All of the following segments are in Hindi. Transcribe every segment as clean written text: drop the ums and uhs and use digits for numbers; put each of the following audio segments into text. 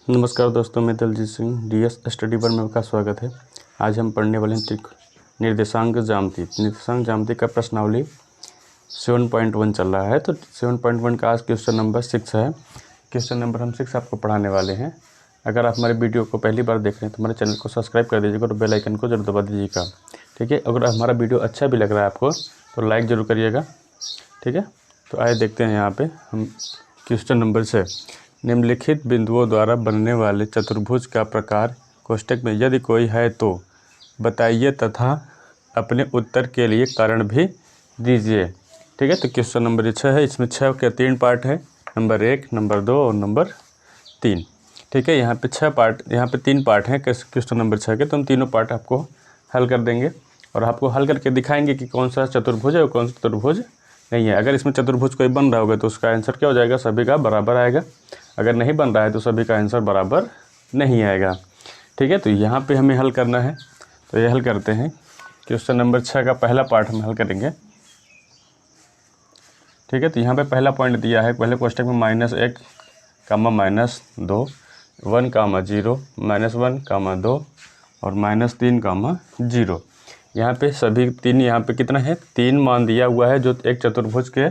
नमस्कार दोस्तों, मैं दलजीत सिंह डीएस स्टडी पर में आपका स्वागत है। आज हम पढ़ने वाले हैं निर्देशांक ज्यामिति का प्रश्नावली 7.1 चल रहा है। तो 7.1 का आज क्वेश्चन नंबर 6 है। क्वेश्चन नंबर हम 6 आपको पढ़ाने वाले हैं। अगर आप हमारे वीडियो को पहली बार देख रहे हैं तो हमारे चैनल को सब्सक्राइब कर दीजिएगा और बेल आइकन को जरूर दबा दीजिएगा। ठीक है, अगर हमारा वीडियो अच्छा भी लग रहा है आपको तो लाइक ज़रूर करिएगा। ठीक है, तो आइए देखते हैं यहाँ पे हम क्वेश्चन नंबर 6। निम्नलिखित बिंदुओं द्वारा बनने वाले चतुर्भुज का प्रकार कोष्ठक में यदि कोई है तो बताइए तथा अपने उत्तर के लिए कारण भी दीजिए। ठीक है, तो क्वेश्चन नंबर 6 है। इसमें 6 के 3 पार्ट है, नंबर 1, नंबर 2 और नंबर 3। ठीक है, यहाँ पे 3 पार्ट हैं क्वेश्चन नंबर 6 के। तो हम तीनों पार्ट आपको हल कर देंगे और आपको हल करके दिखाएंगे कि कौन सा चतुर्भुज है और कौन सा चतुर्भुज नहीं है। अगर इसमें चतुर्भुज कोई बन रहा होगा तो उसका आंसर क्या हो जाएगा, सभी का बराबर आएगा। अगर नहीं बन रहा है तो सभी का आंसर बराबर नहीं आएगा। ठीक है, तो यहाँ पे हमें हल करना है। तो ये हल करते हैं। क्वेश्चन नंबर 6 का पहला पार्ट हम हल करेंगे। ठीक है, तो यहाँ पे पहला पॉइंट दिया है पहले कोष्ठक में -1, -2, 1, -0, -1, 2 और -3, 0। यहाँ पे सभी तीन, यहाँ पे कितना है, 3 मान दिया हुआ है जो एक चतुर्भुज के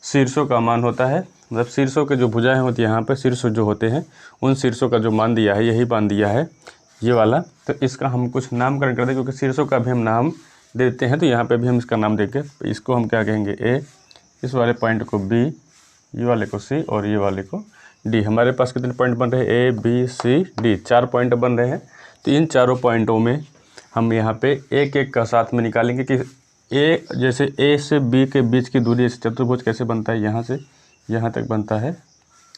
शीर्षों का मान होता है। मतलब शीर्षों के जो भुजाएं होती है, यहाँ पे शीर्ष जो होते हैं उन शीर्षों का जो मान दिया है यही मान दिया है ये वाला। तो इसका हम कुछ नामकरण कर दें क्योंकि शीर्षों का भी हम नाम देते हैं। तो यहाँ पे भी हम इसका नाम देके इसको हम क्या कहेंगे, ए, इस वाले पॉइंट को बी, ये वाले को सी और ये वाले को डी। हमारे पास कितने पॉइंट बन रहे हैं, A B C D, 4 point बन रहे हैं। तो इन चारों पॉइंटों में हम यहाँ पे एक एक का साथ में निकालेंगे कि ए, जैसे ए से बी के बीच की दूरी चतुर्भुज कैसे बनता है, यहाँ से यहाँ तक बनता है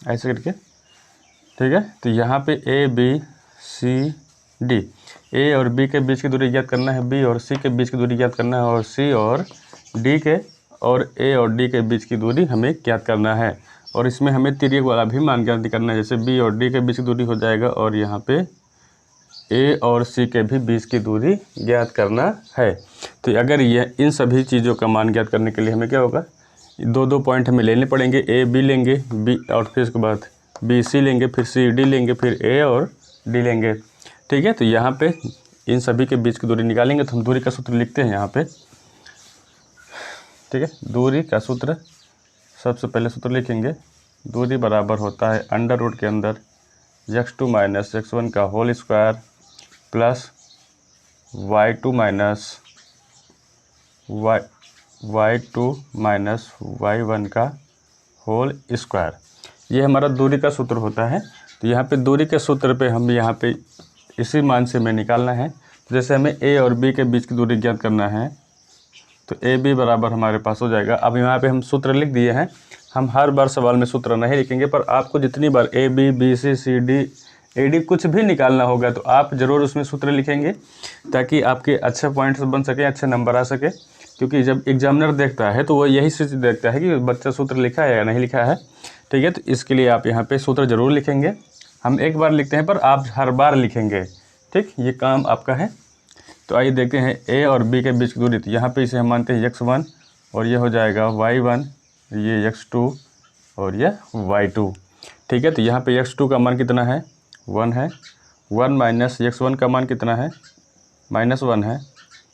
ऐसे करके। ठीक है, तो यहाँ पे ए बी सी डी, ए और बी के बीच की दूरी ज्ञात करना है, बी और सी के बीच की दूरी ज्ञात करना है और सी और डी के और ए और डी के बीच की दूरी हमें ज्ञात करना है। और इसमें हमें तिर्यक वाला भी मान ज्ञात करना है, जैसे बी और डी के बीच की दूरी हो जाएगा और यहाँ पे ए और सी के भी बीच की दूरी ज्ञात करना है। तो अगर ये इन सभी चीज़ों का मान ज्ञात करने के लिए हमें क्या होगा, 2 पॉइंट हमें लेने पड़ेंगे, ए बी लेंगे, बी और फिर उसके बाद बी सी लेंगे, फिर सी डी लेंगे, फिर ए और डी लेंगे। ठीक है, तो यहाँ पे इन सभी के बीच की दूरी निकालेंगे। तो हम दूरी का सूत्र लिखते हैं यहाँ पे। ठीक है, दूरी का सूत्र सबसे पहले सूत्र लिखेंगे, दूरी बराबर होता है अंडर रूट के अंदर x2 - x1 का whole square plus y2 minus y1 का होल स्क्वायर। ये हमारा दूरी का सूत्र होता है। तो यहाँ पे दूरी के सूत्र पे हम यहाँ पे इसी मान से हमें निकालना है। तो जैसे हमें ए और बी के बीच की दूरी ज्ञात करना है तो ए बी बराबर हमारे पास हो जाएगा। अब यहाँ पे हम सूत्र लिख दिए हैं। हम हर बार सवाल में सूत्र नहीं लिखेंगे, पर आपको जितनी बार A B B C C D A D कुछ भी निकालना होगा तो आप ज़रूर उसमें सूत्र लिखेंगे ताकि आपके अच्छे पॉइंट्स बन सके, अच्छे नंबर आ सके। क्योंकि जब एग्जामिनर देखता है तो वो यही चीज़ देखता है कि बच्चा सूत्र लिखा है या नहीं लिखा है। ठीक है, तो इसके लिए आप यहाँ पे सूत्र ज़रूर लिखेंगे। हम एक बार लिखते हैं पर आप हर बार लिखेंगे। ठीक, ये काम आपका है। तो आइए देखते हैं ए और बी के बीच की दूरी। तो यहाँ पे इसे हम मानते हैं x1 और ये हो जाएगा y1, ये x2 और ये y2। ठीक है, तो यहाँ पे x2 का मान कितना है, 1 है। 1 माइनस x1 का मान कितना है, -1 है।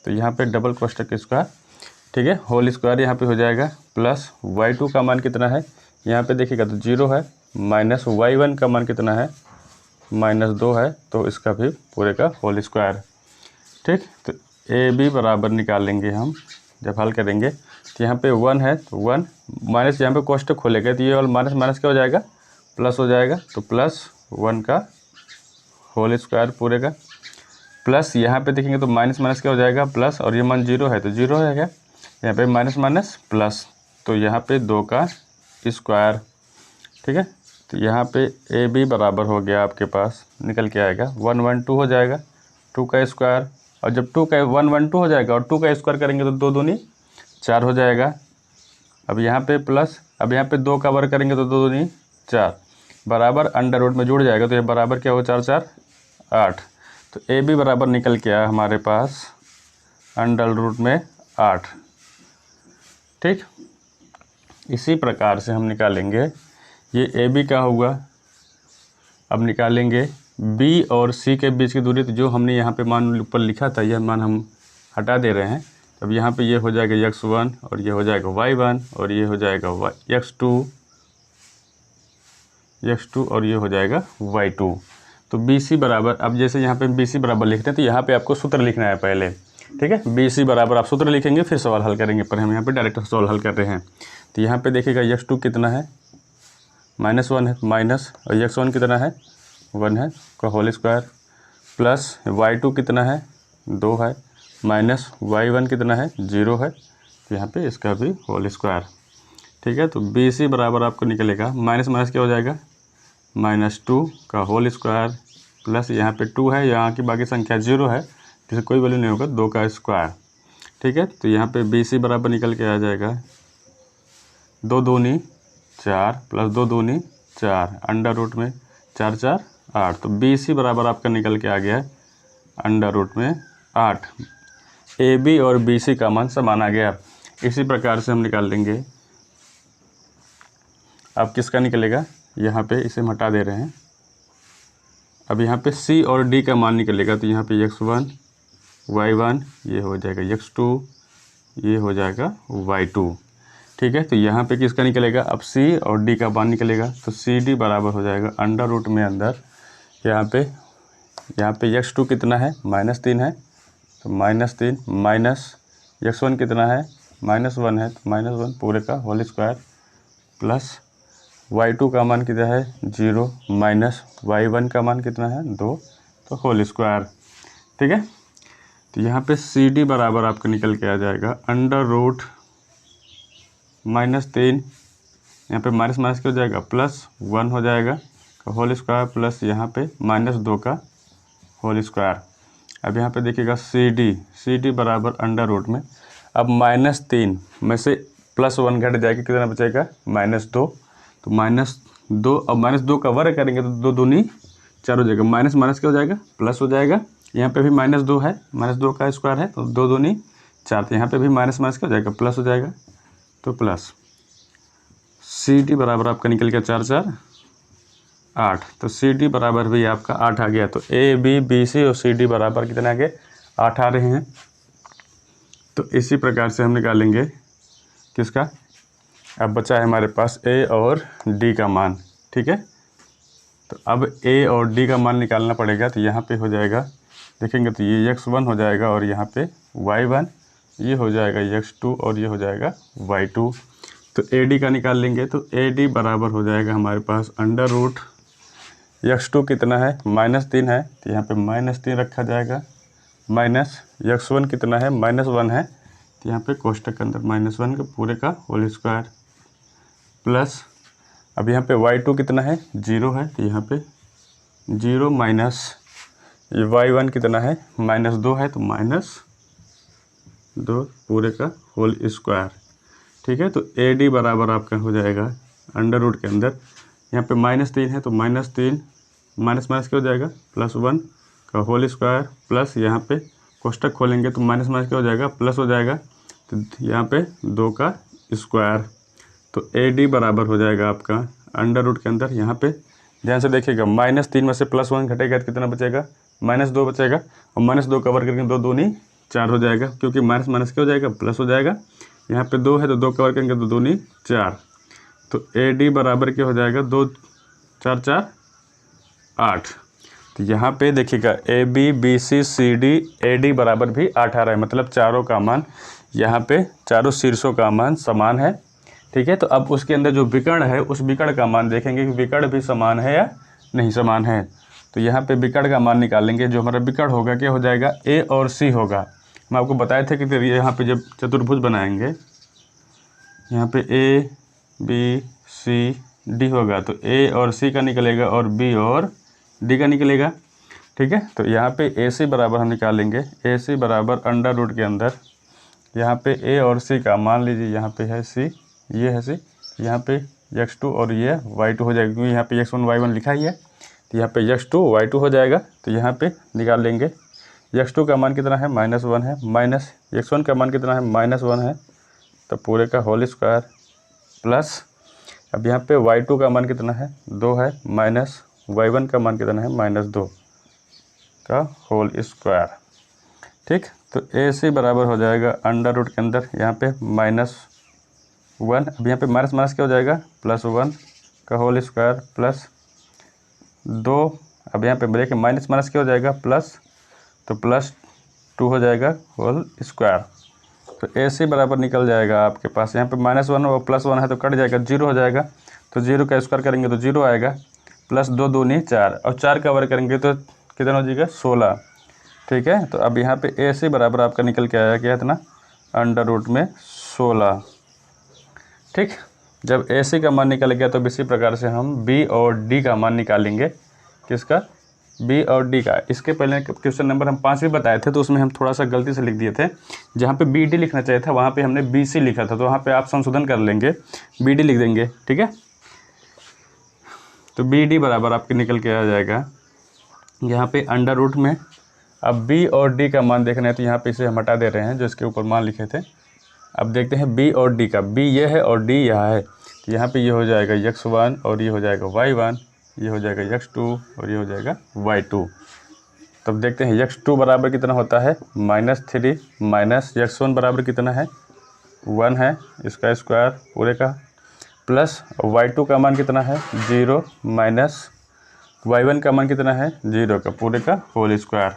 तो यहाँ पे डबल कोष्ठक इसका, ठीक है, होल स्क्वायर यहाँ पे हो जाएगा प्लस y2 का मान कितना है, यहाँ पे देखिएगा तो 0 है, माइनस y1 का मान कितना है, -2 है। तो इसका भी पूरे का होल स्क्वायर। ठीक, तो ए बी बराबर निकालेंगे हम जब हल करेंगे। तो यहाँ पे 1 है तो 1 माइनस, यहाँ पे कोष्ठक खोलेंगे तो ये वाला माइनस माइनस क्या हो जाएगा, प्लस हो जाएगा। तो +1 का होल स्क्वायर पूरे का प्लस, यहाँ पे देखेंगे तो माइनस माइनस क्या हो जाएगा प्लस, और ये मान 0 है तो 0 है क्या, यहाँ पे माइनस माइनस प्लस, तो यहाँ पे 2 का स्क्वायर। ठीक है, तो यहाँ पे ए बी बराबर हो गया आपके पास, निकल के आएगा 112 हो जाएगा, 2 का स्क्वायर। और जब 2 का 112 हो जाएगा और 2 का स्क्वायर करेंगे तो 2 दूनी 4 हो जाएगा। अब यहाँ पे प्लस, अब यहाँ पे 2 का वर्ग करेंगे तो 2 दूनी 4 बराबर अंडर रूट में जुड़ जाएगा। तो ये बराबर क्या हो, 4 4 8। तो ए बी बराबर निकल के आया हमारे पास अंडर रूट में 8। ठीक, इसी प्रकार से हम निकालेंगे ये ए बी का होगा अब निकालेंगे बी और सी के बीच की दूरी। तो जो हमने यहाँ पे मान ऊपर लिखा था यह मान हम हटा दे रहे हैं। अब यहाँ पे ये हो जाएगा x1 और ये हो जाएगा y1 और ये हो जाएगा x2 और ये हो जाएगा y2। तो BC बराबर, अब जैसे यहाँ पे BC बराबर लिखते हैं तो यहाँ पे आपको सूत्र लिखना है पहले, ठीक है। BC बराबर आप सूत्र लिखेंगे फिर सवाल हल करेंगे, पर हम यहाँ पे डायरेक्ट सवाल हल कर रहे हैं। तो यहाँ पे देखिएगा x2 कितना है, -1 है, माइनस, और x1 कितना है 1 है का होल स्क्वायर, प्लस y2 कितना है 2 है, माइनस y1 कितना है 0 है, तो यहाँ पे इसका भी होल स्क्वायर, ठीक है। तो BC बराबर आपको निकलेगा माइनस माइनस क्या हो जाएगा -2 का होल स्क्वायर, प्लस यहाँ पे 2 है, यहाँ की बाकी संख्या 0 है, जिसे कोई वैल्यू नहीं होगा, 2 का स्क्वायर, ठीक है। तो यहाँ पे BC बराबर निकल के आ जाएगा 2 दूनी 4 प्लस 2 दूनी 4, अंडर रूट में 4 4 8। तो BC बराबर आपका निकल के आ गया है अंडर रूट में 8। AB और BC का मान समान आ गया। इसी प्रकार से हम निकाल लेंगे, अब किसका निकलेगा, यहाँ पे इसे हम हटा दे रहे हैं। अब यहाँ पे C और D का मान निकलेगा। तो यहाँ पे x1 y1 ये हो जाएगा x2 ये हो जाएगा y2, ठीक है। तो यहाँ पे किसका निकलेगा, अब C और D का मान निकलेगा। तो CD बराबर हो जाएगा अंडर रूट में अंदर यहाँ पे x2 कितना है -3 है, तो -3 माइनस x1 कितना है -1 है, तो -1 पूरे का होल स्क्वायर, प्लस y2 का मान कितना है 0 माइनस y1 का मान कितना है 2, तो होल स्क्वायर, ठीक है। तो यहाँ पे CD बराबर आपका निकल के आ जाएगा अंडर रूट -3, यहाँ पे माइनस माइनस क्या हो जाएगा +1 हो जाएगा का होल स्क्वायर, प्लस यहाँ पे -2 का होल स्क्वायर। अब यहाँ पे देखिएगा CD बराबर अंडर रूट में, अब -3 में से +1 घट जाएगा, कितना बचेगा -2, तो -2, अब -2 का वर्ग करेंगे तो 2 दूनी 4 हो जाएगा, माइनस माइनस क्या हो जाएगा प्लस हो जाएगा। यहाँ पे भी -2 है, -2 का स्क्वायर है, तो 2 दूनी 4, तो यहाँ पे भी माइनस माइनस क्या हो जाएगा प्लस हो जाएगा, तो प्लस। CD बराबर आपका निकल गया 4 4 8, तो CD बराबर भी आपका 8 आ गया। तो AB BC और CD बराबर कितना आ गए 8 आ रहे हैं। तो इसी प्रकार से हम निकालेंगे किसका, अब बचा है हमारे पास A और D का मान, ठीक है। तो अब A और D का मान निकालना पड़ेगा। तो यहाँ पे हो जाएगा, देखेंगे तो ये x1 हो जाएगा और यहाँ पे y1, ये हो जाएगा x2 और ये हो जाएगा y2। तो AD का निकाल लेंगे। तो AD बराबर हो जाएगा हमारे पास अंडर रूट x2 कितना है -3 है, तो यहाँ पे -3 रखा जाएगा, माइनस x1 कितना है -1 है, तो यहाँ पे कोष्टक के अंदर -1 के पूरे का होल स्क्वायर, प्लस अब यहाँ पे y2 कितना है 0 है, तो यहाँ पे 0 माइनस ये y1 कितना है -2 है, तो -2 पूरे का होल स्क्वायर, ठीक है। तो AD बराबर आपका हो जाएगा अंडर रूट के अंदर, यहाँ पे -3 है, तो -3 माइनस माइनस क्या हो जाएगा +1 का होल स्क्वायर, प्लस यहाँ पे कोष्टक खोलेंगे तो माइनस माइनस क्या हो जाएगा प्लस हो जाएगा, तो यहाँ पे 2 का स्क्वायर। तो AD बराबर हो जाएगा आपका अंडर रूट के अंदर, यहाँ पे ध्यान से देखिएगा -3 में से +1 घटेगा तो कितना बचेगा -2 बचेगा, और -2 कवर करके 2 दूनी 4 हो जाएगा, क्योंकि माइनस माइनस क्या हो जाएगा प्लस हो जाएगा। यहाँ पे 2 है तो 2 कवर करेंगे 2 दूनी 4, तो AD बराबर क्या हो जाएगा 2 4 4 8। तो यहाँ पे देखिएगा AB BC CD AD बराबर भी 8 आ रहा है, मतलब चारों का मान यहाँ पे चारों शीर्षों का मान समान है, ठीक है। तो अब उसके अंदर जो विकर्ण है उस विकर्ण का मान देखेंगे कि विकर्ण भी समान है या नहीं समान है। तो यहाँ पे विकर्ण का मान निकालेंगे। जो हमारा विकर्ण होगा क्या हो जाएगा A और C होगा। हम आपको बताए थे कि यहाँ पे जब चतुर्भुज बनाएंगे यहाँ पे A B C D होगा, तो A और C का निकलेगा और B और D का निकलेगा, ठीक है। तो यहाँ पे AC बराबर हम निकालेंगे, AC बराबर अंडर रूट के अंदर यहाँ पे A और C का मान लीजिए, यहाँ पे है C, ये है C, यहाँ पे x2 और ये y2 हो जाएगा, क्योंकि यहाँ पे x1 y1 लिखा ही है, तो यहाँ पे x2 y2 हो जाएगा। तो यहाँ पे निकाल लेंगे, x2 का मान कितना है -1 है, माइनस x1 का मान कितना है -1 है, तो पूरे का होल स्क्वायर, प्लस अब यहाँ पे y2 का मान कितना है 2 है, माइनस y1 का मान कितना है -2 का होल स्क्वायर। ठीक, तो AC बराबर हो जाएगा अंडर रूट के अंदर यहाँ पे -1, अब यहाँ पे माइनस माइनस क्या हो जाएगा +1 का होल स्क्वायर प्लस 2, अब यहाँ पे देखिए माइनस माइनस क्या हो जाएगा प्लस, तो +2 हो जाएगा होल स्क्वायर। तो AC बराबर निकल जाएगा आपके पास, यहाँ पे -1 और +1 है तो कट जाएगा, 0 हो जाएगा, तो 0 का स्क्वायर करेंगे तो 0 आएगा, +2 दूनी 4 और 4 का वर्ग करेंगे तो कितना हो जाएगा 16। ठीक है, तो अब यहाँ पे AC बराबर आपका निकल के आया क्या इतना अंडर रूट में 16। ठीक, जब AC का मान निकल गया तो इसी प्रकार से हम B और D का मान निकालेंगे। किसका? B और D का। इसके पहले क्वेश्चन नंबर हम 5 भी बताए थे तो उसमें हम थोड़ा सा गलती से लिख दिए थे, जहाँ पे BD लिखना चाहिए था वहाँ पे हमने BC लिखा था, तो वहाँ पे आप संशोधन कर लेंगे, BD लिख देंगे। ठीक है, तो BD बराबर आपके निकल के आ जाएगा यहाँ पे अंडर रूट में। अब B और D का मान देखना है तो यहाँ पे इसे हम हटा दे रहे हैं जो इसके ऊपर मान लिखे थे। अब देखते हैं B और D का, B ये है और D यहाँ है, तो यहाँ पे ये हो जाएगा x1 और ये हो जाएगा y1, ये हो जाएगा x2 और ये हो जाएगा y2। तब देखते हैं x2 बराबर कितना होता है -3 माइनस x1 बराबर कितना है 1 है, इसका स्क्वायर पूरे का, प्लस y2 का मान कितना है 0 माइनस y1 का मान कितना है 0 का पूरे का होल स्क्वायर।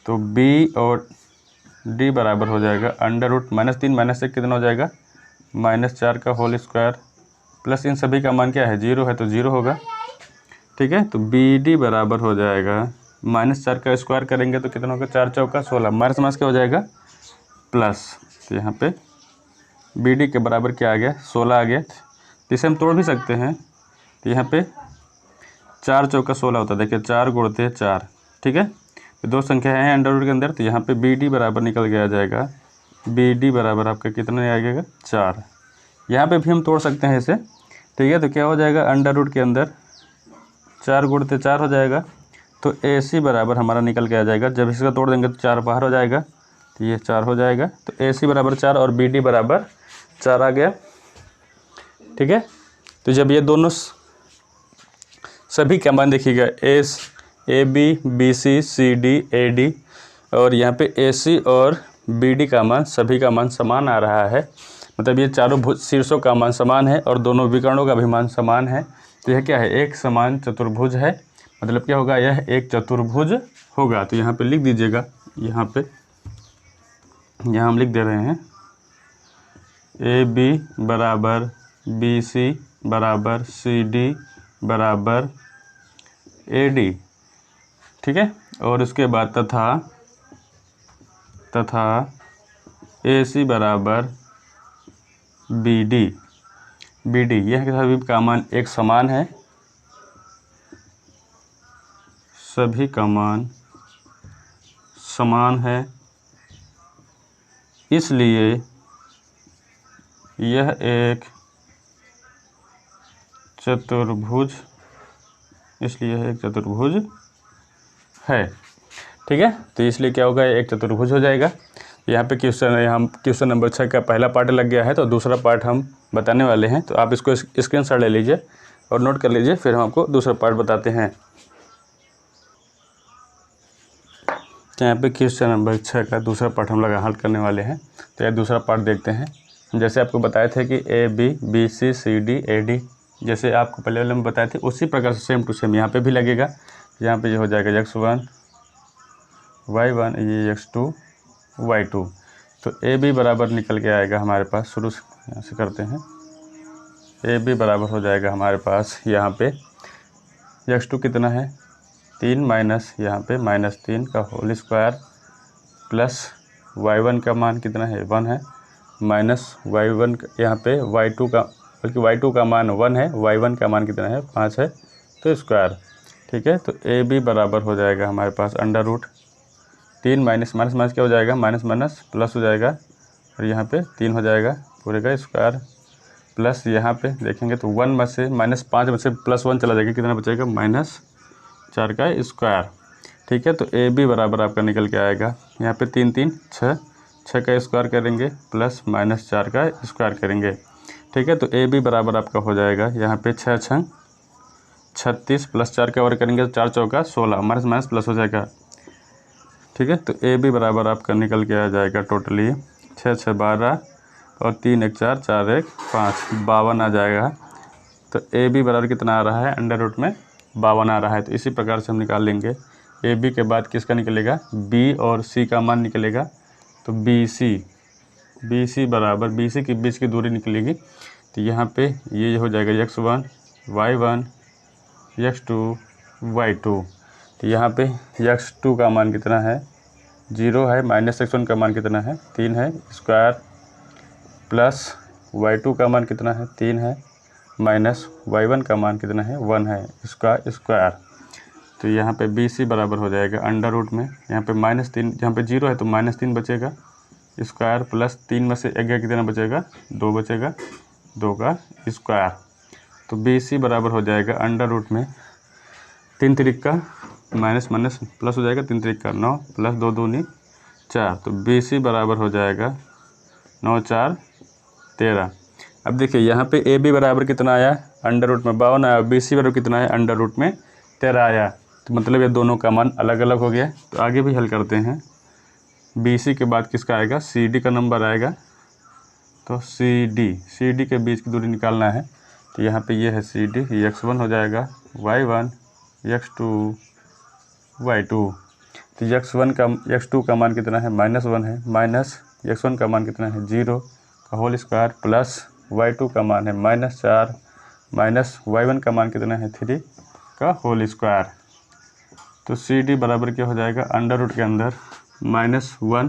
तो B और D बराबर हो जाएगा अंडर रूट -3 -1 कितना हो जाएगा -4 का होल स्क्वायर, प्लस इन सभी का मान क्या है 0 है तो 0 होगा। ठीक है, तो BD बराबर हो जाएगा -4 का स्क्वायर करेंगे तो कितना होगा 4 चौका 16, माइनस माइनस क्या हो जाएगा प्लस, तो यहाँ पे BD के बराबर क्या आ गया 16 आ गया। तो इसे हम तोड़ भी सकते हैं, तो यहाँ पे 4 चौका 16 होता है, देखिए 4 गुणते 4। ठीक है, तो दो संख्या हैं अंडर रूट के अंदर, तो यहाँ पे BD बराबर निकल के आ जाएगा, BD बराबर आपका कितना आ जाएगा 4। यहाँ पे भी हम तोड़ सकते हैं इसे। ठीक है, तो क्या हो जाएगा अंडर रूट के अंदर 4 गुणते 4 हो जाएगा, तो AC बराबर हमारा निकल के आ जाएगा। जब इसका तोड़ देंगे तो 4 बाहर हो जाएगा, तो ये 4 हो जाएगा, तो AC बराबर 4 और BD बराबर 4 आ गया। ठीक है, तो जब ये दोनों सभी का मान देखिएगा AB BC CD AD और यहाँ पे AC और BD का मान सभी का मान समान आ रहा है, मतलब ये चारों शीर्षों का मान समान है और दोनों विकर्णों का भी मान समान है। तो यह क्या है एक समान चतुर्भुज है, मतलब क्या होगा यह एक चतुर्भुज होगा। तो यहाँ पे लिख दीजिएगा, यहाँ हम लिख दे रहे हैं AB बराबर BC बराबर CD बराबर AD। ठीक है, और उसके बाद तथा AC बराबर BD यह सभी का मान एक समान है, सभी का मान समान है, इसलिए यह एक चतुर्भुज है। ठीक है, तो इसलिए क्या होगा एक चतुर्भुज हो जाएगा। यहाँ पे क्वेश्चन नंबर 6 का पहला पार्ट लग गया है, तो दूसरा पार्ट हम बताने वाले हैं, तो आप इसको स्क्रीनशॉट ले लीजिए और नोट कर लीजिए, फिर हम आपको दूसरा पार्ट बताते हैं। तो यहाँ पे क्वेश्चन नंबर 6 का दूसरा पार्ट हम हल करने वाले हैं। तो यह दूसरा पार्ट देखते हैं। जैसे आपको बताए थे कि AB BC CD AD, जैसे आपको पहले वाले में बताए थे उसी प्रकार से सेम टू सेम यहाँ पे भी लगेगा। यहाँ पे ये हो जाएगा x1 y1 ये x2 y2। तो AB बराबर निकल के आएगा हमारे पास, शुरू से यहाँ से करते हैं। AB बराबर हो जाएगा हमारे पास यहाँ पे x2 कितना है 3 माइनस यहाँ पे -3 का होल स्क्वायर प्लस y1 का मान कितना है 1 है, माइनस y1 यहाँ पे y2 का, बल्कि y2 का मान 1 है, y1 का मान कितना है 5 है, तो स्क्वायर। ठीक है, तो AB बराबर हो जाएगा हमारे पास अंडर रूट 3 माइनस माइनस क्या हो जाएगा माइनस माइनस प्लस हो जाएगा, और यहाँ पे 3 हो जाएगा पूरे का स्क्वायर, प्लस यहाँ पे देखेंगे तो 1 में से -5 में से +1 चला जाएगा, कितना बचेगा -4 का स्क्वायर। ठीक है, तो AB बराबर आपका निकल के आएगा यहाँ पे 3 3 6 का स्क्वायर करेंगे प्लस -4 का स्क्वायर करेंगे। ठीक है, तो AB बराबर आपका हो जाएगा यहाँ पे 6 6 36 प्लस 4 का वर्ग करेंगे तो 4 चौका 16, माइनस माइनस प्लस हो जाएगा। ठीक है, तो ए बी बराबर आपका निकल के आ जाएगा टोटली 6 6 12 और 3 1 4 4 1 5 52 आ जाएगा। तो ए बी बराबर कितना आ रहा है, अंडर रूट में 52 आ रहा है। तो इसी प्रकार से हम निकाल लेंगे। ए बी के बाद किसका निकलेगा, बी और सी का मान निकलेगा। तो बी सी बराबर बी सी के बीच की दूरी निकलेगी। तो यहाँ पे ये हो जाएगा x1 y1 x2 y2। तो यहाँ पे x2 का मान कितना है, 0 है, माइनस x1 का मान कितना है, 3 है स्क्वायर, प्लस y2 का मान कितना है, 3 है, माइनस y1 का मान कितना है, 1 है स्क्वायर। तो यहाँ पे बी सी बराबर हो जाएगा अंडर रूट में, यहाँ पे -3, यहाँ पे 0 है तो -3 बचेगा स्क्वायर, प्लस 3 में से 1 गया कितना बचेगा, 2 बचेगा, 2 का स्क्वायर। तो बी सी बराबर हो जाएगा अंडर रूट में 3 त्रिक का माइनस माइनस प्लस हो जाएगा, 3 त्रिक का 9 प्लस 2 दूनी 4। तो बी सी बराबर हो जाएगा 9 4 13। अब देखिए यहाँ पे ए बी बराबर कितना आया, अंडर रूट में 52 आया, बी सी बराबर कितना है, अंडर रूट में 13 आया। तो मतलब ये दोनों का मान अलग अलग हो गया। तो आगे भी हल करते हैं। बी सी के बाद किसका आएगा, सी डी का नंबर आएगा। तो सी डी के बीच की दूरी निकालना है। तो यहाँ पे ये है सी डी, x1 हो जाएगा y1 x2 y2। तो x2 का मान कितना है, -1 है, माइनस x1 का मान कितना है, 0 का होल स्क्वायर, प्लस y2 का मान है -4, माइनस y1 का मान कितना है, 3 का होल स्क्वायर। तो सी डी बराबर क्या हो जाएगा, अंडर रूट के अंदर -1,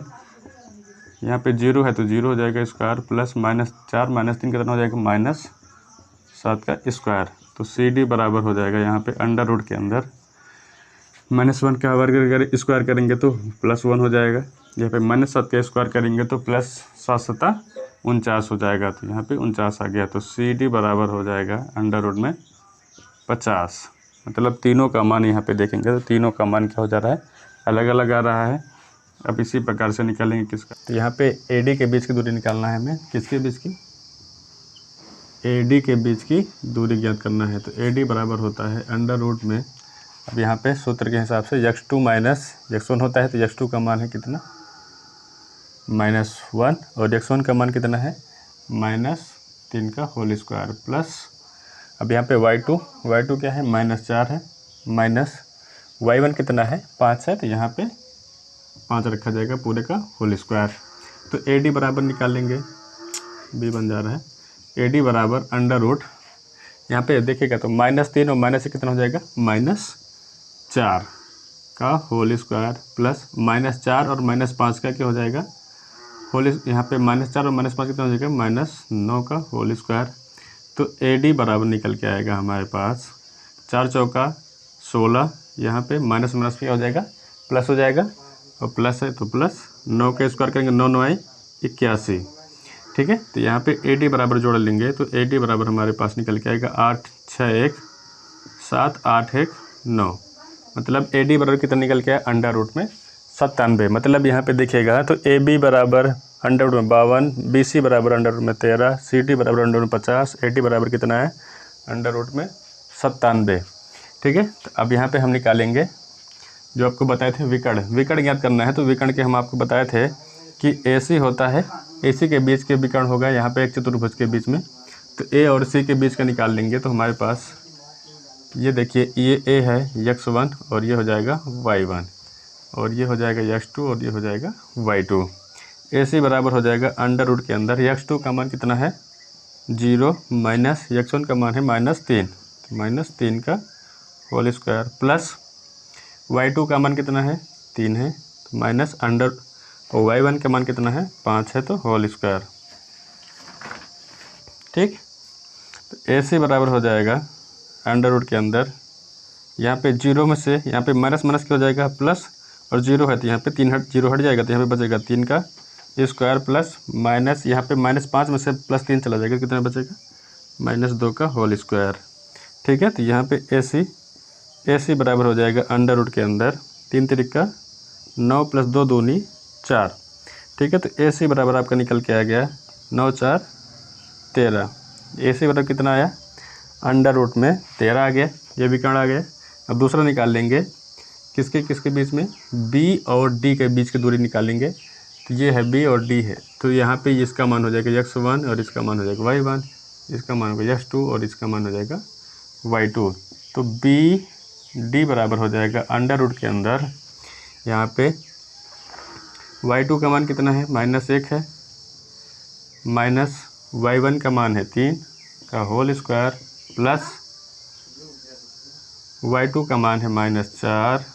यहाँ पे 0 है तो 0 हो जाएगा स्क्वायर, प्लस -4 -3 कितना हो जाएगा, -7 का स्क्वायर। तो सी डी बराबर हो जाएगा यहाँ पे अंडर रूट के अंदर -1 का वर्ग स्क्वायर करेंगे तो +1 हो जाएगा, यहाँ पे -7 का स्क्वायर करेंगे तो +7 7 49 हो जाएगा। तो यहाँ पे 49 आ गया। तो सी डी बराबर हो जाएगा अंडर रूट में 50। मतलब तीनों का मान यहाँ पे देखेंगे तो तीनों का मान क्या हो जा रहा है, अलग अलग आ रहा है। अब इसी प्रकार से निकालेंगे किसका। तो यहाँ पे ए डी के बीच की दूरी निकालना है हमें, किसके बीच की, ए डी के बीच की दूरी ज्ञात करना है। तो ए डी बराबर होता है अंडर रूट में, अब यहाँ पे सूत्र के हिसाब से x2 माइनस x1 होता है। तो x2 का मान है कितना, -1, और x1 का मान कितना है, -3 का होल स्क्वायर, प्लस अब यहाँ पे y2 क्या है, -4 है, माइनस y1 कितना है, 5 है। तो यहाँ पे 5 रखा जाएगा पूरे का होल स्क्वायर। तो ए डी बराबर निकालेंगे, बी बन जा रहा है ए डी बराबर अंडर रूट, यहाँ पे देखिएगा तो -3 और माइनस से कितना हो जाएगा, -4 का होल स्क्वायर, प्लस -4 और -5 का क्या हो जाएगा होल, यहाँ पे -4 और -5 कितना हो जाएगा, -9 का होल स्क्वायर। तो ए डी बराबर निकल के आएगा हमारे पास 4 चौका 16, यहाँ पे माइनस माइनस क्या हो जाएगा, प्लस हो जाएगा, और प्लस है तो प्लस 9 का स्क्वायर करेंगे, 9 9 81। ठीक है, तो यहाँ पे ए डी बराबर जोड़ लेंगे तो ए डी बराबर हमारे पास निकल के आएगा 8 6 1 7 8 1 9। मतलब ए डी बराबर कितना निकल के आया, अंडर रूट में 97। मतलब यहाँ पे देखिएगा तो ए बी बराबर अंडर रूट में 52, बी सी बराबर अंडर रूट में 13, सी डी बराबर अंडर रूट में 50, ए डी बराबर कितना है, अंडर रूट में 97। ठीक है, तो अब यहाँ पे हम निकालेंगे जो आपको बताए थे विकर्ण ज्ञात करना है। तो विकर्ण के हम आपको बताए थे कि ए सी होता है, ए सी के बीच के विकर्ण होगा यहाँ पे एक चतुर्भुज के बीच में। तो ए और सी के बीच का निकाल लेंगे तो हमारे पास ये देखिए, ये ए है x1 और ये हो जाएगा y1, और ये हो जाएगा x2 और ये हो जाएगा y2। ए सी बराबर हो जाएगा अंडर रूट के अंदर x2 का मान कितना है, 0, माइनस x1 का मान है -3, तो -3 का होल स्क्वायर, प्लस y2 का मान कितना है, 3 है, तो माइनस अंडर, और y1 का मान कितना है, 5 है, तो होल स्क्वायर। ठीक, तो ए सी बराबर हो जाएगा अंडर रूट के अंदर, यहाँ पे 0 में से यहाँ पे माइनस माइनस क्या हो जाएगा, प्लस, और 0 है तो यहाँ पे 0 हट जाएगा, तो यहाँ पे बचेगा 3 का स्क्वायर, प्लस माइनस यहाँ पे -5 में से +3 चला जाएगा, कितना बचेगा, -2 का होल स्क्वायर। ठीक है, तो यहाँ पे ए सी बराबर हो जाएगा अंडर रूट के अंदर 3 त्रिक का 9 + 2 दूनी 4। ठीक है, तो ए सी बराबर आपका निकल के आ गया 9 4 13। ए सी बराबर कितना आया, अंडर रूट में 13 आ गया। ये विकर्ण आ गया। अब दूसरा निकाल लेंगे, किसके किसके बीच में, बी और डी के बीच की दूरी निकालेंगे। तो ये है बी और डी है, तो यहाँ पे इसका मान हो जाएगा x1 और इसका मान हो जाएगा y1, इसका मान होगा x2 और इसका मान हो जाएगा y2। तो बी डी बराबर हो जाएगा अंडर रूट के अंदर, यहाँ पे y2 का मान कितना है, -1 है, माइनस y1 का मान है 3 का होल स्क्वायर, प्लस y2 का मान है -4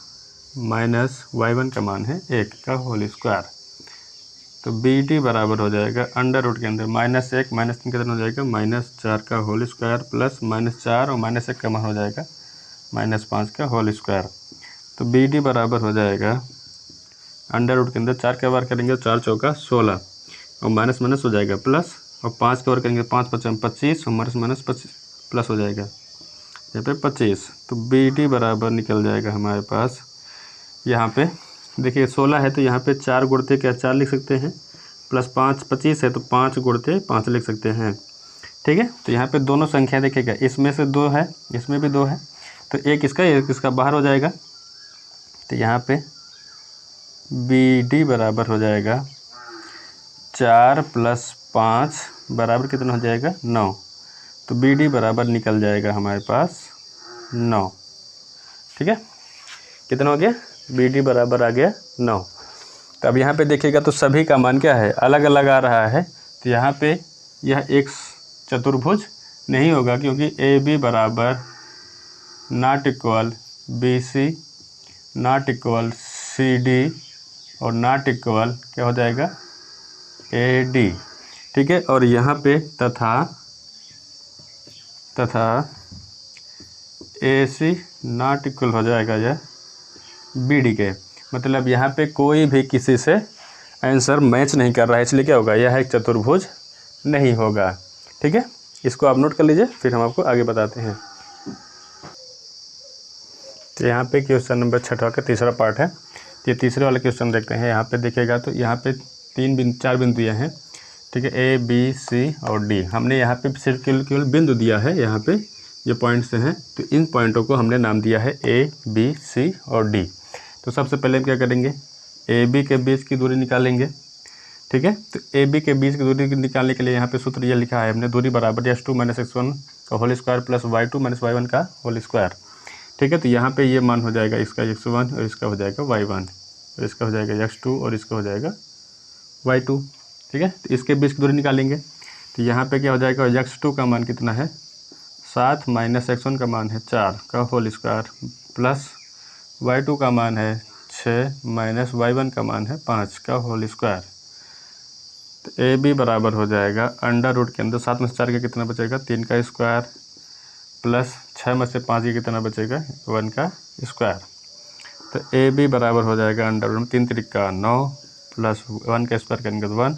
माइनस y1 का मान है 1 का होल स्क्वायर। तो बी डी बराबर हो जाएगा अंडर रूट के अंदर -1 -3 कितना हो जाएगा, -4 का होल स्क्वायर, प्लस -4 और -1 का मान हो जाएगा -5 का होल स्क्वायर। तो बी डी बराबर हो जाएगा अंडर रूट के अंदर 4 का बार करेंगे 4 चौका 16 और माइनस माइनस हो जाएगा प्लस, और 5 का बार करेंगे 5 5 25 और माइनस माइनस 25 प्लस हो जाएगा यहाँ पे 25। तो बी डी बराबर निकल जाएगा हमारे पास, यहाँ पे देखिए 16 है तो यहाँ पे 4 गुणते क्या 4 लिख सकते हैं, प्लस 5 25 है तो 5 गुणते 5 लिख सकते हैं। ठीक है, तो यहाँ पे दोनों संख्या देखिएगा, इसमें से 2 है, इसमें भी 2 है, तो एक इसका बाहर हो जाएगा। तो यहाँ पे बी डी बराबर हो जाएगा 4 + 5 बराबर कितना हो जाएगा 9। तो बी डी बराबर निकल जाएगा हमारे पास 9। ठीक है, कितना हो गया, बी डी बराबर आ गया 9। तो अब यहाँ पे देखिएगा तो सभी का मान क्या है, अलग अलग आ रहा है। तो यहाँ पे यह एक चतुर्भुज नहीं होगा, क्योंकि ए बी बराबर not equal B C not equal C D और नॉट इक्वल क्या हो जाएगा ए डी। ठीक है, और यहाँ पे तथा ए सी नॉट इक्वल हो जाएगा यह बी डी के, मतलब यहाँ पे कोई भी किसी से आंसर मैच नहीं कर रहा है, इसलिए क्या होगा, यह एक चतुर्भुज नहीं होगा। ठीक है, इसको आप नोट कर लीजिए, फिर हम आपको आगे बताते हैं। तो यहाँ पे क्वेश्चन नंबर 6 का तीसरा पार्ट है। ये तीसरे वाले क्वेश्चन देखते हैं। यहाँ पे देखिएगा तो यहाँ पे 4 बिंदुएँ हैं। ठीक है, ए बी सी और डी, हमने यहाँ पे सिर्फ केवल बिंदु दिया है, यहाँ पे ये पॉइंट्स हैं, तो इन पॉइंटों को हमने नाम दिया है ए बी सी और डी। तो सबसे पहले हम क्या करेंगे, ए बी के बीच की दूरी निकालेंगे। ठीक है, तो ए बी के बीच की दूरी निकालने के लिए यहाँ पे सूत्र ये लिखा है हमने, दूरी बराबर x2 - x1 का whole square plus y2 - y1 का होल स्क्वायर। ठीक है, तो यहाँ पे ये मान हो जाएगा इसका x1 और इसका हो जाएगा y1 और इसका हो जाएगा x2 और इसका हो जाएगा y2। ठीक है, तो इसके बीच की दूरी निकालेंगे। तो यहाँ पे क्या हो जाएगा, x2 का मान कितना है 7 माइनस x1 का मान है 4 का होल स्क्वायर प्लस y2 का मान है 6 माइनस y1 का मान है 5 का होल स्क्वायर। तो ए बी बराबर हो जाएगा अंडर रूट के अंदर 7 में से 4 का कितना बचेगा 3 का स्क्वायर प्लस 6 में से 5 का कितना बचेगा 1 का स्क्वायर। तो ए बी बराबर हो जाएगा अंडर रूट में 3 3 9 प्लस 1 का स्क्वायर करेंगे तो 1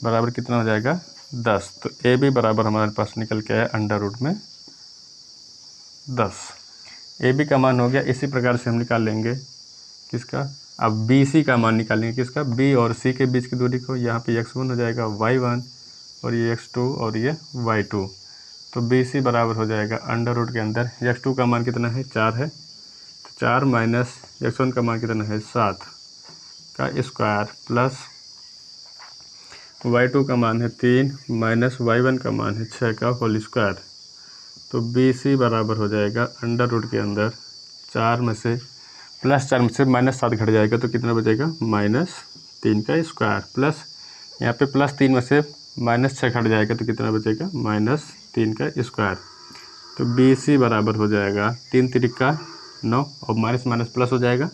बराबर कितना हो जाएगा 10। तो ए बी बराबर हमारे पास निकल के आया अंडर रूट में 10। ए बी का मान हो गया। इसी प्रकार से हम निकाल लेंगे किसका, अब बी सी का मान निकालेंगे किसका, बी और सी के बीच की दूरी को। यहाँ पे x1 हो जाएगा y1 और ये x2 और ये y2। तो बी सी बराबर हो जाएगा अंडर रूट के अंदर x2 का मान कितना है 4 है, तो 4 माइनस x1 का मान कितना है 7 का स्क्वायर प्लस y2 का मान है 3 माइनस y1 का मान है 6 का होल स्क्वायर। तो बी सी बराबर हो जाएगा अंडर रूट के अंदर 4 में से प्लस 4 में से -7 घट जाएगा तो कितना बचेगा -3 का स्क्वायर प्लस यहाँ पे +3 में से -6 घट जाएगा तो कितना बचेगा -3 का स्क्वायर। तो बी सी बराबर हो जाएगा 3 3 9 और माइनस माइनस प्लस हो जाएगा,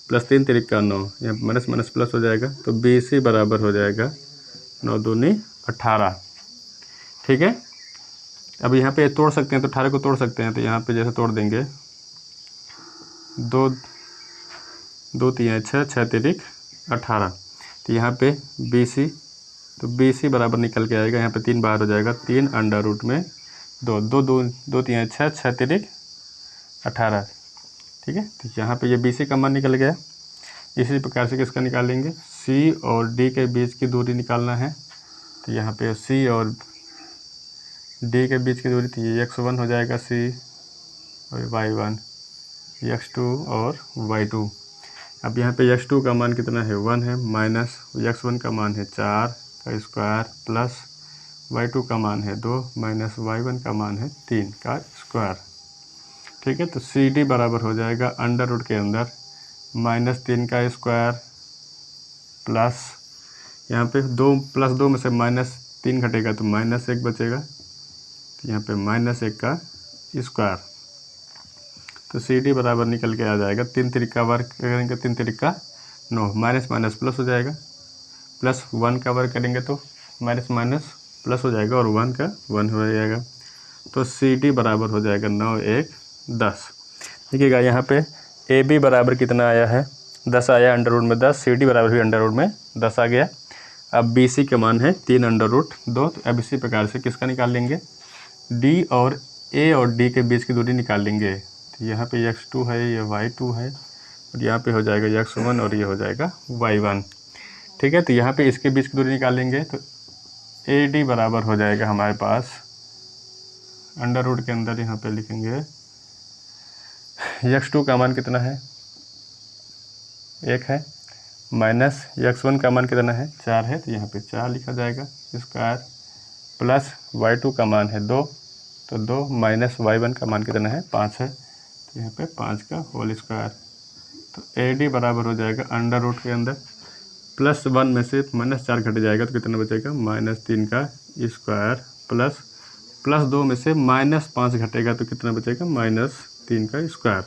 प्लस 3 3 9 यहाँ माइनस माइनस प्लस हो जाएगा। तो बी सी बराबर हो जाएगा 9 दूनी 18। ठीक है, अब यहाँ पे तोड़ सकते हैं तो 18 को तोड़ सकते हैं। तो यहाँ पे जैसे तोड़ देंगे 2 2 3 6 6 3 18। तो यहाँ पे बी सी, तो बी सी बराबर निकल के आएगा, यहाँ पे 3 बाहर हो जाएगा 3 अंडर रूट में 2 2 2 2 3 6 6 3 18। ठीक है, तो यहाँ पे ये बी सी का मान निकल गया। इसी प्रकार से किसका निकालेंगे, सी और डी के बीच की दूरी निकालना है। तो यहाँ पे सी और डी के बीच की दूरी, तो ये x1 हो जाएगा सी और y1 x2 और y2। अब यहाँ पे x2 का मान कितना है 1 है, माइनस x1 का मान है 4 का स्क्वायर प्लस y2 का मान है 2 माइनस y1 का मान है 3 का स्क्वायर। ठीक है, तो CD बराबर हो जाएगा अंडर रूट के अंदर -3 का स्क्वायर प्लस यहाँ पे 2 + 2 में से -3 घटेगा तो -1 बचेगा, तो यहाँ पे -1 का स्क्वायर। तो CD बराबर निकल के आ जाएगा 3 तरीका वर्क करेंगे 3 तरीका 9, माइनस माइनस प्लस हो जाएगा, प्लस 1 का वर्क करेंगे तो माइनस माइनस प्लस हो जाएगा और 1 का 1 हो जाएगा। तो CD बराबर हो जाएगा 9 1 10। देखिएगा यहाँ पे AB बराबर कितना आया है 10 आया अंडर रूट में 10, CD बराबर भी अंडर रूट में 10 आ गया। अब BC का मान है 3 अंडर रूट 2। तो अब इसी प्रकार से किसका निकाल लेंगे, D और A और D के बीच की दूरी निकाल लेंगे। तो यहाँ पे x2 है, ये y2 है और यहाँ पे हो जाएगा x1 और ये हो जाएगा y1। ठीक है, तो यहाँ पे इसके बीच की दूरी निकालेंगे तो AD बराबर हो जाएगा हमारे पास अंडर रूट के अंदर यहाँ पे लिखेंगे x2 का मान कितना है 1 है, माइनस x1 का मान कितना है 4 है, तो यहाँ पे 4 लिखा जाएगा स्क्वायर प्लस y2 का मान है 2, तो 2 माइनस y1 का मान कितना है 5 है, तो यहाँ पे 5 का होल स्क्वायर। तो AD बराबर हो जाएगा अंडर रूट के अंदर +1 में से -4 घट जाएगा तो कितना बचेगा -3 का स्क्वायर प्लस 2 में से -5 घटेगा तो कितना बचेगा -3 का स्क्वायर।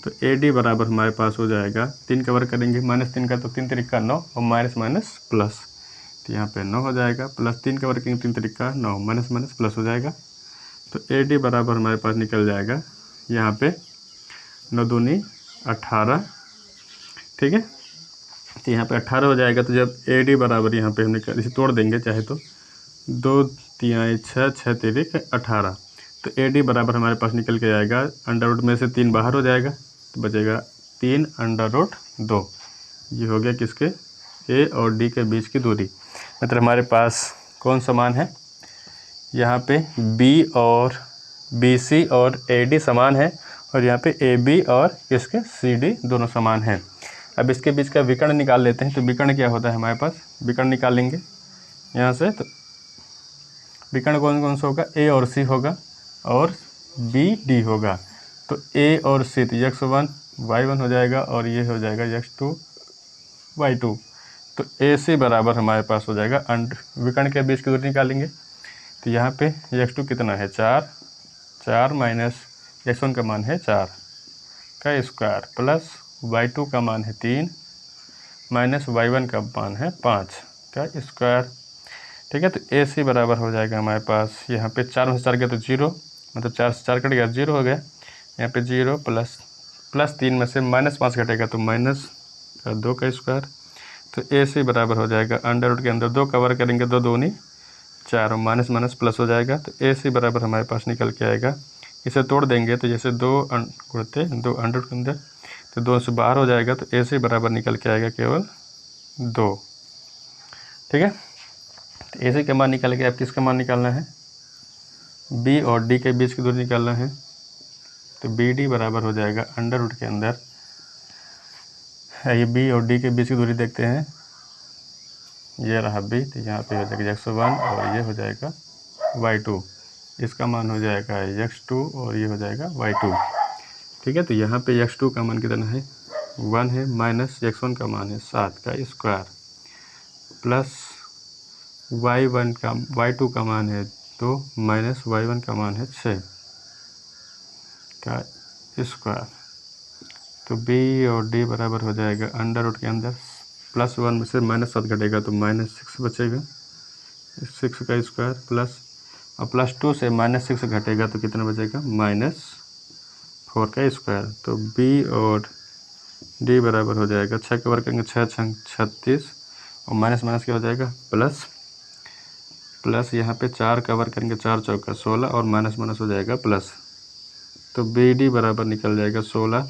तो AD बराबर हमारे पास हो जाएगा 3 का वर्ग करेंगे -3 का तो 3 तरीका 9 और माइनस माइनस प्लस, तो यहाँ पे 9 हो जाएगा, प्लस 3 का वर्ग करेंगे 3 तरीका 9 माइनस माइनस प्लस हो जाएगा। तो AD बराबर हमारे पास निकल जाएगा यहाँ पे 9 दूनी 18। ठीक है, तो यहाँ पे 18 हो जाएगा। तो जब AD बराबर यहाँ पे हम इसे तोड़ देंगे चाहे तो 2 3 6 6 3 18, तो AD बराबर हमारे पास निकल के आएगा अंडर रूट में से 3 बाहर हो जाएगा तो बचेगा 3 अंडर रूट 2। ये हो गया किसके A और D के बीच की दूरी। मतलब हमारे पास कौन सा मान है, यहाँ पे B और BC और AD समान है और यहाँ पे AB और इसके CD दोनों समान हैं। अब इसके बीच का विकर्ण निकाल लेते हैं। तो विकर्ण क्या होता है हमारे पास, विकर्ण निकाल लेंगे यहाँ से। तो विकर्ण कौन कौन सा होगा, A और C होगा और B D होगा। तो A और C तो x1 y1 हो जाएगा और ये हो जाएगा x2 y2। तो AC बराबर हमारे पास हो जाएगा विकर्ण के बीच की दूरी निकालेंगे। तो यहाँ पे x2 कितना है 4 माइनस x1 का मान है 4 का स्क्वायर प्लस y2 का मान है 3 माइनस y1 का मान है 5 का स्क्वायर। ठीक है, तो AC बराबर हो जाएगा हमारे पास यहाँ पे 4 में से 4 गया तो 0, मतलब 4 से 4 कट गया 0 हो गया। यहाँ पे 0 प्लस 3 में से -5 घटेगा तो -2 का स्क्वायर। तो AC बराबर हो जाएगा अंडर रूट के अंदर 2 का वर्ग करेंगे 2 दूनी 4 और माइनस माइनस प्लस हो जाएगा। तो AC बराबर हमारे पास निकल के आएगा, इसे तोड़ देंगे तो जैसे 2 गुणते 2 अंडर रूट के अंदर तो 2 से बाहर हो जाएगा। तो AC बराबर निकल के आएगा केवल 2। ठीक है, तो AC का मान निकल के अब किसका मान निकालना है, B और D के बीच की दूरी निकालना है। तो BD बराबर हो जाएगा अंडर रूट के अंदर, ये B और D के बीच की दूरी देखते हैं, ये रहा B, तो यहाँ पे हो जाएगा x1 और ये हो जाएगा y2, इसका मान हो जाएगा x2 और ये हो जाएगा y2। ठीक है, तो यहाँ पे x2 का मान कितना है 1 है, माइनस x1 का मान है 7 का स्क्वायर प्लस y2 का मान है 2 माइनस y1 का मान है 6 का स्क्वायर। तो B और D बराबर हो जाएगा अंडर रूट के अंदर +1 में से -7 घटेगा तो -6 बचेगा, 6 का स्क्वायर प्लस और +2 से -6 घटेगा तो कितना बचेगा -4 का स्क्वायर। तो B और D बराबर हो जाएगा 6 का वर्ग करेंगे 6 छंग 36 और माइनस माइनस क्या हो जाएगा प्लस यहाँ पे 4 का वर्ग करेंगे 4 चौका 16 और माइनस माइनस हो जाएगा प्लस। तो BD बराबर निकल जाएगा 16,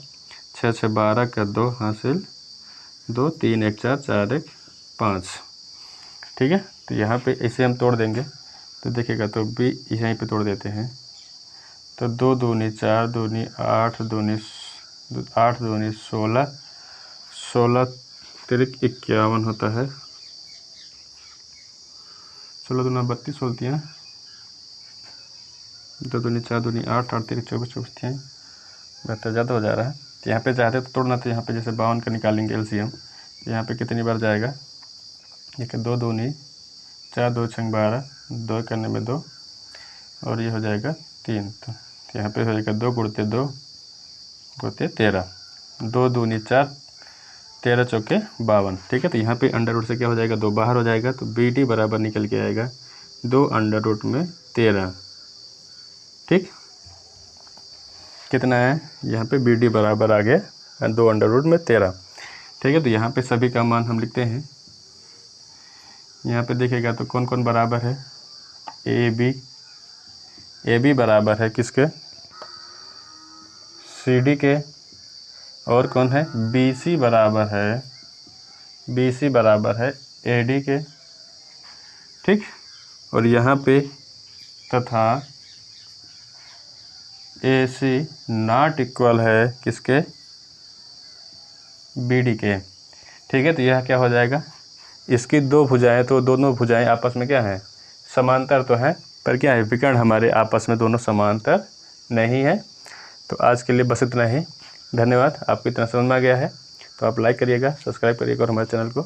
6 6 12 का 2 हासिल 2 3 1 4 4 1 5। ठीक है, तो यहाँ पे इसे हम तोड़ देंगे तो देखिएगा, तो B यहीं पे तोड़ देते हैं तो 2 दूनी 4, दूनी 8, दूनी 8, दूनी 16, 16 तिरिक 51 होता है, 16 दूना 32 होती हैं, 2 दूनी 4, दूनी 8, 8 तिरिक 24, 24 थी, बेहतर ज़्यादा हो जा रहा है। तो यहाँ पे चाहते तो तोड़ना, तो यहाँ पे जैसे 52 का निकालेंगे एलसीएम, यहाँ पे कितनी बार जाएगा, देखिए 2 दूनी 4, 2 छंग 12, 2 करने में 2, और ये हो जाएगा 3। तो यहाँ पे हो जाएगा 2 गुणते 2 गुणते 13, 2 दूनी 4, 13 चौके 52। ठीक है, तो यहाँ पे अंडर रूट से क्या हो जाएगा, 2 बाहर हो जाएगा, तो बी डी बराबर निकल के आएगा 2 अंडर रूट में 13। ठीक, कितना है यहाँ पे, बी डी बराबर आ गया 2 अंडर रूट में 13। ठीक है, तो यहाँ पे सभी का मान हम लिखते हैं। यहाँ पे देखेगा तो कौन कौन बराबर है, ए बी बराबर है किसके, सी डी के, और कौन है, बी सी बराबर है ए डी के। ठीक, और यहाँ पे तथा ए सी नॉट इक्वल है किसके, बी डी के। ठीक है, तो यह क्या हो जाएगा, इसकी 2 भुजाएं, तो दोनों भुजाएं आपस में क्या है, समांतर तो हैं, पर क्या है, विकर्ण हमारे आपस में दोनों समांतर नहीं है। तो आज के लिए बस इतना ही। धन्यवाद, आपको इतना समझ में आ गया है तो आप लाइक करिएगा, सब्सक्राइब करिएगा और हमारे चैनल को